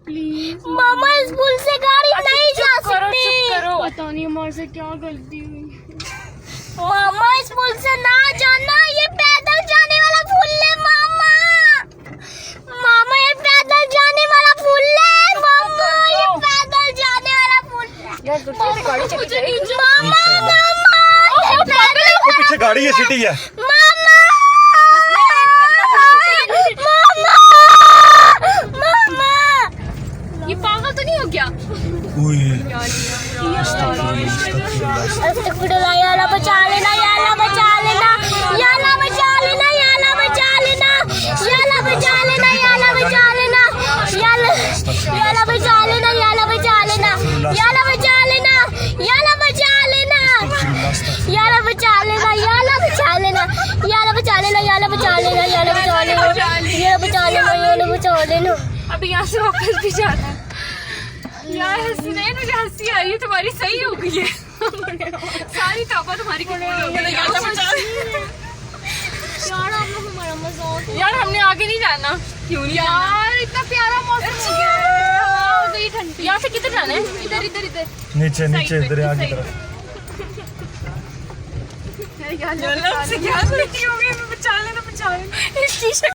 Please मामा इस पुल से गाड़ी नहीं जा सकती। पता नहीं हमारे से क्या गलती हुई। मामा इस पुल से ना जाना, ये पैदल जाने वाला पुल है मामा। मामा ये पैदल जाने वाला पुल है मामा, ये पैदल जाने वाला पुल है। मामा ये पैदल, पीछे गाड़ी है, सिटी है। मामा मामा ये पागल तो नहीं हो गया? अस्तगफिरुल्लाह, या अल्लाह बचा लेना, या अल्लाह बचा लेना, या अल्लाह बचा लेना, या अल्लाह बचा लेना, या अल्लाह बचा लेना, या अल्लाह बचा लेना, या अल्लाह बचा लेना, या अल्लाह बचा लेना, या अल्लाह बचा लेना, या अल्लाह बचा लेना, या अल्लाह बचा लेना, या अल्लाह बचा लेना, या अल्लाह बचा लेना, या अल्लाह बचा लेना, या अल्लाह बचा लेना, या अल्लाह बचा लेना, या अल्लाह बचा लेना। अभी यहाँ से वापस भी जाना है यार। हसीनैन, मुझे हंसी आ रही है, तुम्हारी सही हो गई है। सारी तौबा तुम्हारी कबूल हो गई। यार आप लोग हमारा मजाक, यार हमने आगे नहीं जाना। क्यों नहीं यार? इतना प्यारा मौसम हो गया है, उधर ही ठंडी। यहाँ से किधर जाना है? इधर इधर इधर नीचे नीचे इधर आगे तरफ। यार से क्या गलती हो गई? बचा लेना, बचा लेना।